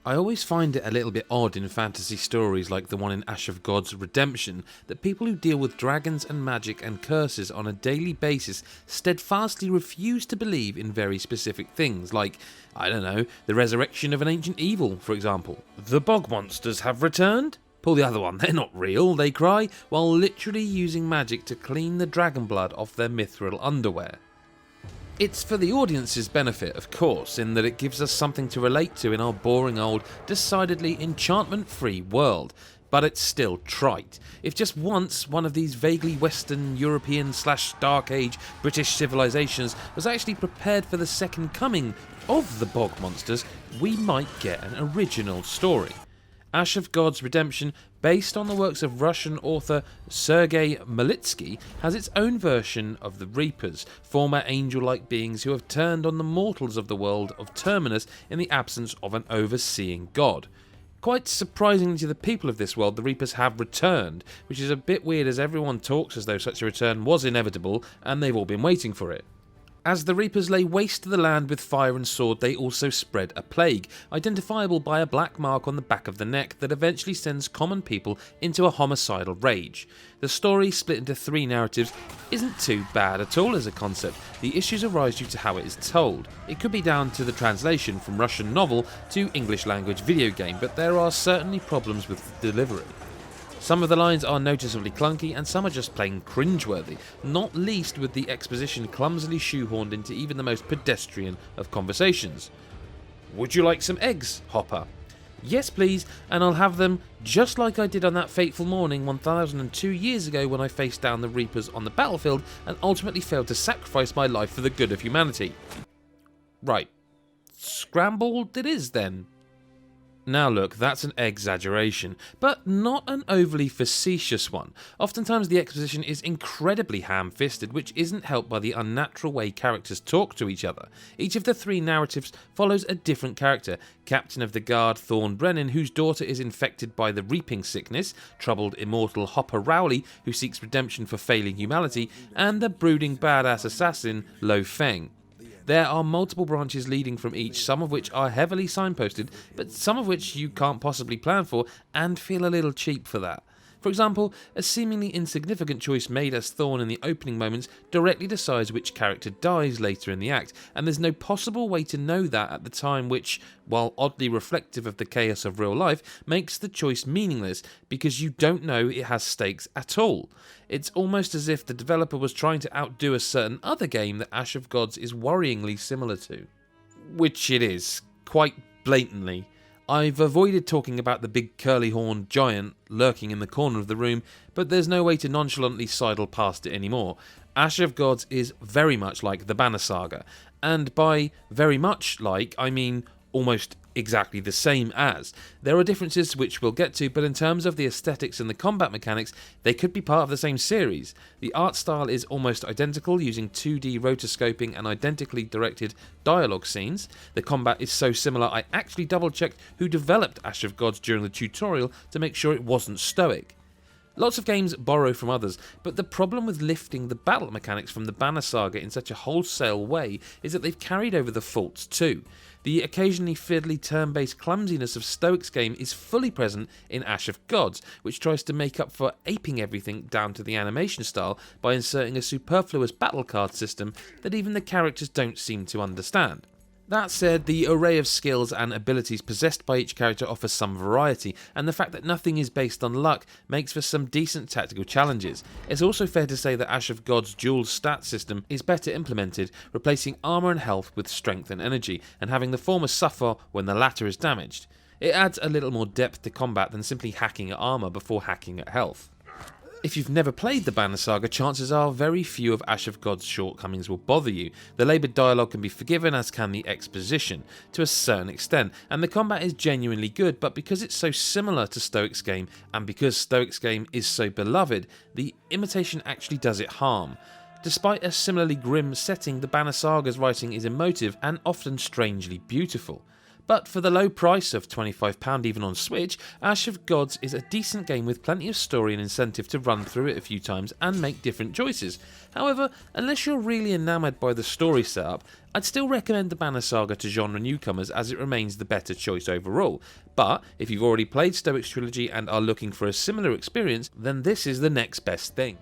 I always find it a little bit odd in fantasy stories like the one in Ash of God's Redemption that people who deal with dragons and magic and curses on a daily basis steadfastly refuse to believe in very specific things like, I don't know, the resurrection of an ancient evil, for example. The bog monsters have returned? Pull the other one, they're not real, they cry, while literally using magic to clean the dragon blood off their mithril underwear. It's for the audience's benefit, of course, in that it gives us something to relate to in our boring old, decidedly enchantment-free world, but it's still trite. If just once one of these vaguely Western European / Dark Age British civilizations was actually prepared for the second coming of the bog monsters, we might get an original story. Ash of God's Redemption, based on the works of Russian author Sergei Malitsky, has its own version of the Reapers, former angel-like beings who have turned on the mortals of the world of Terminus in the absence of an overseeing god. Quite surprisingly to the people of this world, the Reapers have returned, which is a bit weird as everyone talks as though such a return was inevitable and they've all been waiting for it. As the Reapers lay waste to the land with fire and sword, they also spread a plague, identifiable by a black mark on the back of the neck that eventually sends common people into a homicidal rage. The story, split into 3 narratives, isn't too bad at all as a concept. The issues arise due to how it is told. It could be down to the translation from Russian novel to English language video game, but there are certainly problems with the delivery. Some of the lines are noticeably clunky and some are just plain cringeworthy, not least with the exposition clumsily shoehorned into even the most pedestrian of conversations. Would you like some eggs, Hopper? Yes please, and I'll have them just like I did on that fateful morning 1002 years ago when I faced down the Reapers on the battlefield and ultimately failed to sacrifice my life for the good of humanity. Right, scrambled it is then. Now look, that's an exaggeration, but not an overly facetious one. Oftentimes the exposition is incredibly ham-fisted, which isn't helped by the unnatural way characters talk to each other. Each of the 3 narratives follows a different character: Captain of the Guard Thorn Brennan, whose daughter is infected by the reaping sickness, troubled immortal Hopper Rowley, who seeks redemption for failing humanity, and the brooding badass assassin Lo Feng. There are multiple branches leading from each, some of which are heavily signposted, but some of which you can't possibly plan for and feel a little cheap for that. For example, a seemingly insignificant choice made as Thorn in the opening moments directly decides which character dies later in the act, and there's no possible way to know that at the time, which, while oddly reflective of the chaos of real life, makes the choice meaningless because you don't know it has stakes at all. It's almost as if the developer was trying to outdo a certain other game that Ash of Gods is worryingly similar to. Which it is, quite blatantly. I've avoided talking about the big curly-horned giant lurking in the corner of the room, but there's no way to nonchalantly sidle past it anymore. Ash of Gods is very much like the Banner Saga, and by very much like, I mean almost exactly the same as. There are differences which we'll get to, but in terms of the aesthetics and the combat mechanics, they could be part of the same series. The art style is almost identical, using 2D rotoscoping and identically directed dialogue scenes. The combat is so similar I actually double-checked who developed Ash of Gods during the tutorial to make sure it wasn't stoic. Lots of games borrow from others, but the problem with lifting the battle mechanics from the Banner Saga in such a wholesale way is that they've carried over the faults too. The occasionally fiddly turn-based clumsiness of Stoic's game is fully present in Ash of Gods, which tries to make up for aping everything down to the animation style by inserting a superfluous battle card system that even the characters don't seem to understand. That said, the array of skills and abilities possessed by each character offers some variety, and the fact that nothing is based on luck makes for some decent tactical challenges. It's also fair to say that Ash of God's dual stat system is better implemented, replacing armour and health with strength and energy, and having the former suffer when the latter is damaged. It adds a little more depth to combat than simply hacking at armour before hacking at health. If you've never played the Banner Saga, chances are very few of Ash of God's shortcomings will bother you. The laboured dialogue can be forgiven, as can the exposition, to a certain extent, and the combat is genuinely good, but because it's so similar to Stoic's game, and because Stoic's game is so beloved, the imitation actually does it harm. Despite a similarly grim setting, the Banner Saga's writing is emotive and often strangely beautiful. But for the low price of £25 even on Switch, Ash of Gods is a decent game with plenty of story and incentive to run through it a few times and make different choices. However, unless you're really enamoured by the story setup, I'd still recommend the Banner Saga to genre newcomers as it remains the better choice overall. But if you've already played Stoics Trilogy and are looking for a similar experience, then this is the next best thing.